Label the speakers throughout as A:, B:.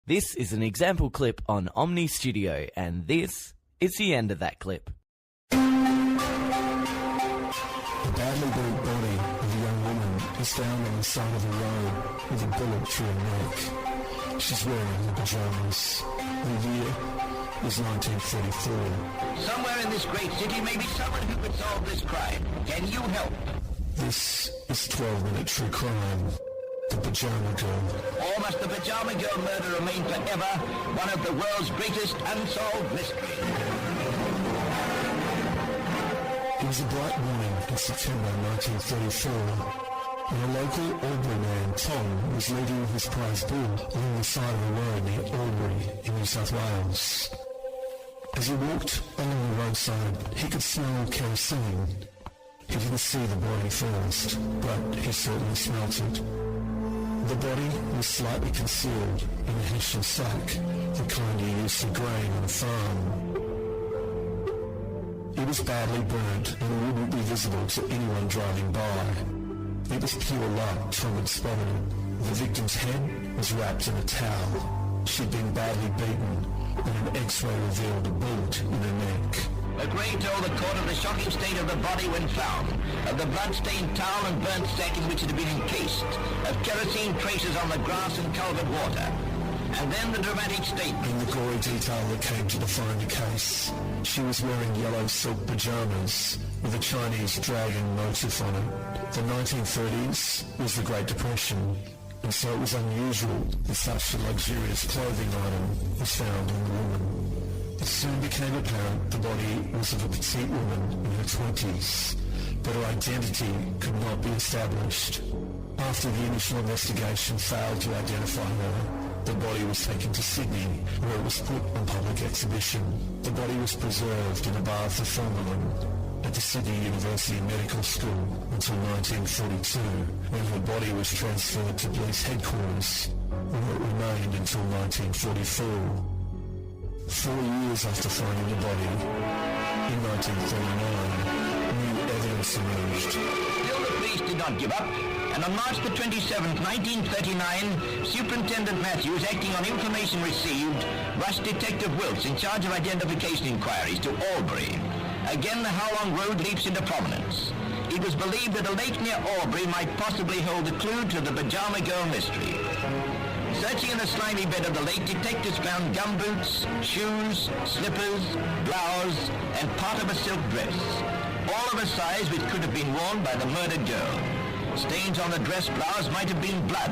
A: This is an example clip on Omni Studio, and this is the end of that clip.
B: The badly built body of a young woman is found on the side of the road with a bullet through her neck. She's wearing her pajamas. The year is 1934.
C: Somewhere in this great city may be someone who could solve this crime. Can you help?
B: This is 12-minute true crime. The Pajama Girl.
C: Or must the Pajama Girl murder remain forever one of the world's greatest unsolved mysteries?
B: It was a bright morning in September 1934 when a local Albury man, Tom, was leading his prize bull along the side of the road near Albury in New South Wales. As he walked along the roadside, he could smell kerosene. He didn't see the body first, but he certainly smelt it. The body was slightly concealed in a hessian sack, the kind you use for grain on a farm. It was badly burnt and wouldn't be visible to anyone driving by. It was pure luck Tom had spotted it. The victim's head was wrapped in a towel. She'd been badly beaten, and an X-ray revealed a bullet in her neck.
C: McRae told the court of the shocking state of the body when found, of the blood-stained towel and burnt sack in which it had been encased, of kerosene traces on the grass and culvert water, and then the dramatic statement.
B: In the gory detail that came to define the case, she was wearing yellow silk pajamas with a Chinese dragon motif on it. The 1930s was the Great Depression, and so it was unusual that such a luxurious clothing item was found on the woman. It soon became apparent the body was of a petite woman in her 20s, but her identity could not be established. After the initial investigation failed to identify her, the body was taken to Sydney, where it was put on public exhibition. The body was preserved in a bath of formalin at the Sydney University Medical School until 1942, when her body was transferred to police headquarters, where it remained until 1944. 4 years after finding the body, in 1939, new evidence emerged.
C: Still the police did not give up, and on March the 27th, 1939, Superintendent Matthews, acting on information received, rushed Detective Wilkes, in charge of identification inquiries, to Albury. Again, the How Long Road leaps into prominence. It was believed that a lake near Albury might possibly hold the clue to the Pajama Girl mystery. Searching in the slimy bed of the lake, detectives found gumboots, shoes, slippers, blouse, and part of a silk dress, all of a size which could have been worn by the murdered girl. Stains on the dress blouse might have been blood.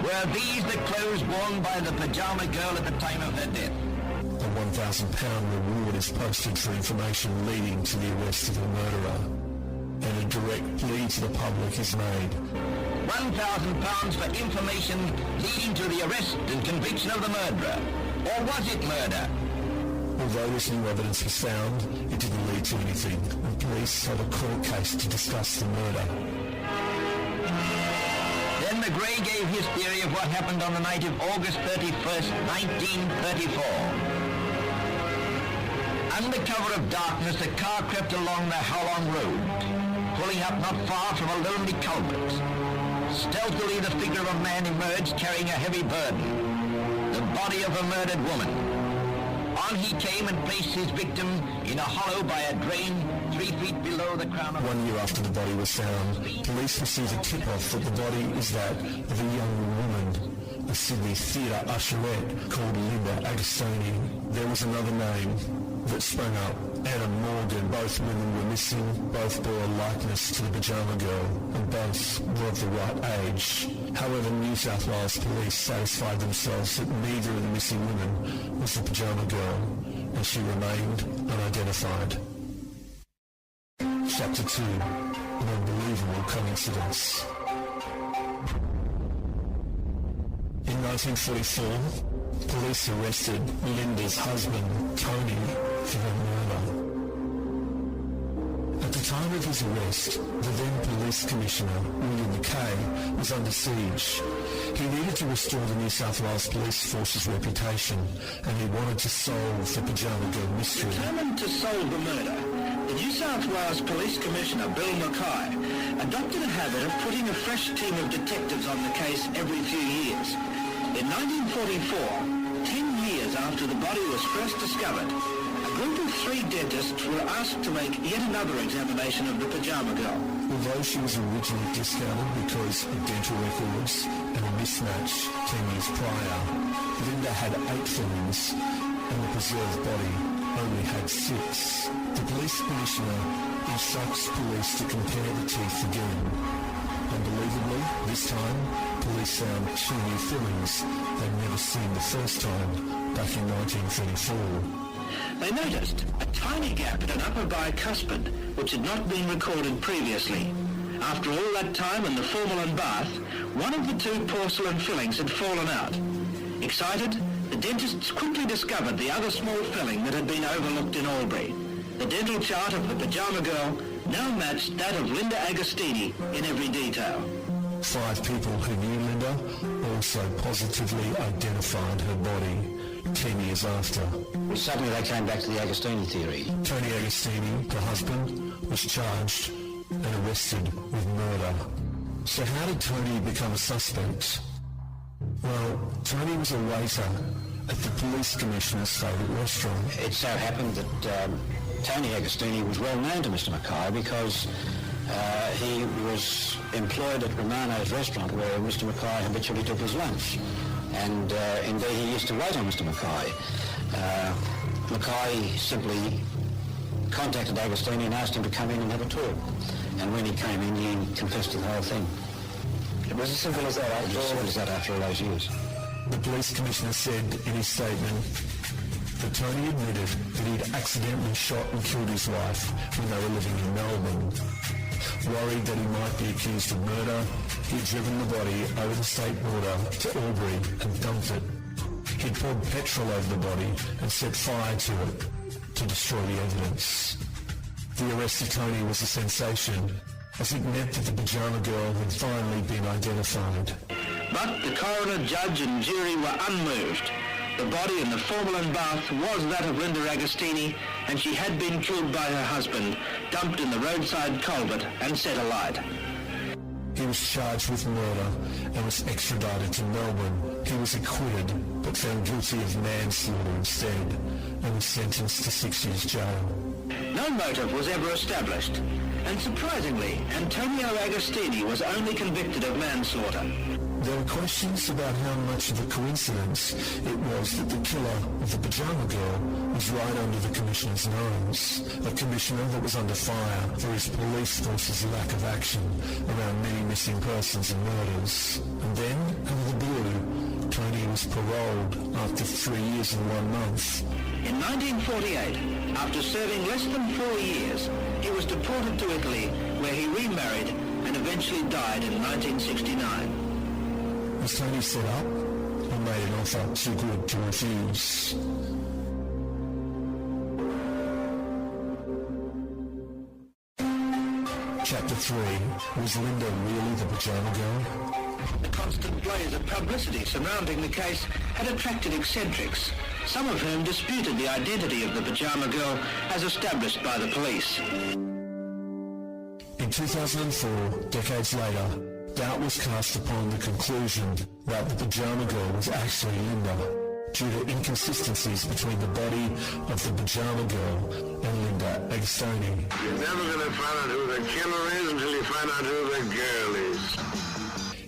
C: Were these the clothes worn by the Pajama Girl at the time of her death?
B: A £1,000 reward is posted for information leading to the arrest of the murderer, and a direct plea to the public is made.
C: £1,000 for information leading to the arrest and conviction of the murderer. Or was it murder?
B: Although this new evidence was found, it didn't lead to anything, and police held a court case to discuss the murder.
C: Then McRae gave his theory of what happened on the night of August 31st, 1934. Under cover of darkness, a car crept along the How Long Road, pulling up not far from a lonely culvert. Stealthily, the figure of a man emerged carrying a heavy burden, the body of a murdered woman. On he came and placed his victim in a hollow by a drain 3 feet below the crown of...
B: 1 year after the body was found, police received a tip-off that the body is that of a young woman, a Sydney theatre usherette called Linda Agostoni. There was another name that sprang up, Anna Morgan. Both women were missing, both bore a likeness to the Pajama Girl, and both were of the right age. However, New South Wales police satisfied themselves that neither of the missing women was the Pajama Girl, and she remained unidentified. Chapter 2. An Unbelievable Coincidence. In 1944, police arrested Linda's husband, Tony, for her murder. At the time of his arrest, the then police commissioner, William Mackay, was under siege. He needed to restore the New South Wales Police Force's reputation, and he wanted to solve the Pajama Girl mystery.
C: Determined to solve the murder, the New South Wales Police Commissioner, Bill Mackay, adopted a habit of putting a fresh team of detectives on the case every few years. In 1944, 10 years after the body was first discovered, a group of 3 dentists were asked to make yet another examination of the pyjama girl.
B: Although she was originally discounted because of dental records and a mismatch 10 years prior, Linda had 8 fillings and the preserved body only had 6. The police commissioner instructs police to compare the teeth again. Unbelievably, this time, police found 2 new fillings they'd never seen the first time, back in 1934.
C: They noticed a tiny gap at an upper bicuspid, which had not been recorded previously. After all that time in the formalin bath, one of the 2 porcelain fillings had fallen out. Excited, the dentists quickly discovered the other small filling that had been overlooked in Albury. The dental chart of the pyjama girl now matched that of Linda Agostini in every detail.
B: 5 people who knew Linda also positively identified her body 10 years after.
C: Suddenly they came back to the Agostini theory.
B: Tony Agostini, the husband, was charged and arrested with murder. So how did Tony become a suspect? Well, Tony was a waiter at the police commissioner's favourite restaurant.
C: It so happened that Tony Agostini was well known to Mr. Mackay because he was employed at Romano's restaurant where Mr. Mackay habitually took his lunch. And indeed he used to wait on Mr. Mackay. Mackay simply contacted Agostini and asked him to come in and have a talk. And when he came in, he confessed to the whole thing. It was as simple as that after all those years.
B: The police commissioner said in his statement that Tony admitted that he'd accidentally shot and killed his wife when they were living in Melbourne. Worried that he might be accused of murder, he'd driven the body over the state border to Albury and dumped it. He'd poured petrol over the body and set fire to it to destroy the evidence. The arrest of Tony was a sensation, as it meant that the pyjama girl had finally been identified.
C: But the coroner, judge and jury were unmoved. The body in the formalin bath was that of Linda Agostini, and she had been killed by her husband, dumped in the roadside culvert and set alight.
B: He was charged with murder and was extradited to Melbourne. He was acquitted, but found guilty of manslaughter instead, and was sentenced to 6 years jail.
C: No motive was ever established, and surprisingly, Antonio Agostini was only convicted of manslaughter.
B: There were questions about how much of a coincidence it was that the killer of the pyjama girl was right under the commissioner's nose, a commissioner that was under fire for his police force's lack of action around many missing persons and murders. And then, out of the blue, Tony was paroled after 3 years and 1 month.
C: In 1948, after serving less than 4 years, he was deported to Italy, where he remarried and eventually died in 1969.
B: Was Tony set up or made an offer too good to refuse? Chapter 3. Was Linda really the pyjama girl?
C: The constant blaze of publicity surrounding the case had attracted eccentrics, some of whom disputed the identity of the pyjama girl as established by the police.
B: In 2004, decades later, doubt was cast upon the conclusion that the pyjama girl was actually Linda, due to inconsistencies between the body of the pyjama girl and Linda Agostini.
D: You're never going to find out who the killer is until you find out who the girl is.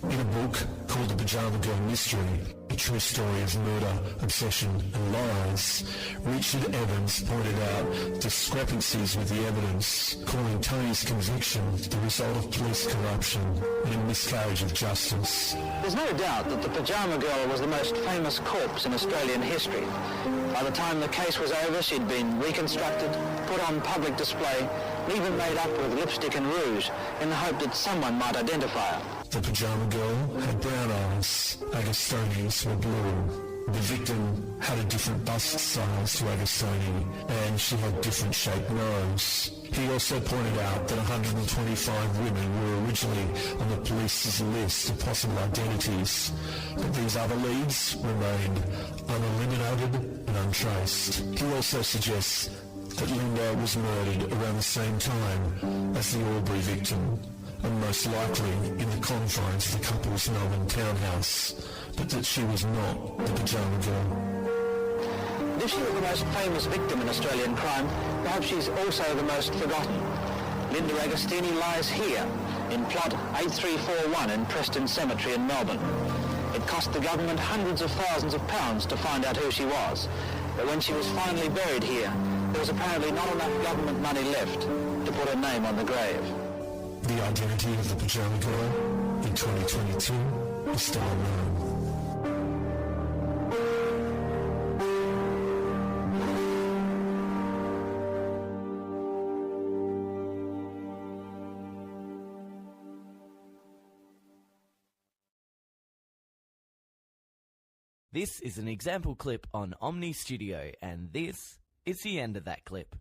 B: In a book called The Pyjama Girl Mystery, a true story of murder, obsession and lies, Richard Evans pointed out discrepancies with the evidence, calling Tony's conviction the result of police corruption and a miscarriage of justice.
C: There's no doubt that the pyjama girl was the most famous corpse in Australian history. By the time the case was over, she'd been reconstructed, put on public display, and even made up with lipstick and rouge in the hope that someone might identify her.
B: The pyjama girl had brown eyes, Agostini's were blue. The victim had a different bust size to Agostini, and she had different shaped nose. He also pointed out that 125 women were originally on the police's list of possible identities, but these other leads remained uneliminated and untraced. He also suggests that Linda was murdered around the same time as the Albury victim, and most likely in the confines of the couple's Melbourne townhouse, but that she was not the pyjama girl.
E: If she were the most famous victim in Australian crime, perhaps she's also the most forgotten. Linda Agostini lies here, in plot 8341 in Preston Cemetery in Melbourne. It cost the government hundreds of thousands of pounds to find out who she was, but when she was finally buried here, there was apparently not enough government money left to put her name on the grave.
B: The identity of the pyjama girl in 2022 is still unknown.
A: This is an example clip on Omni Studio, and this is the end of that clip.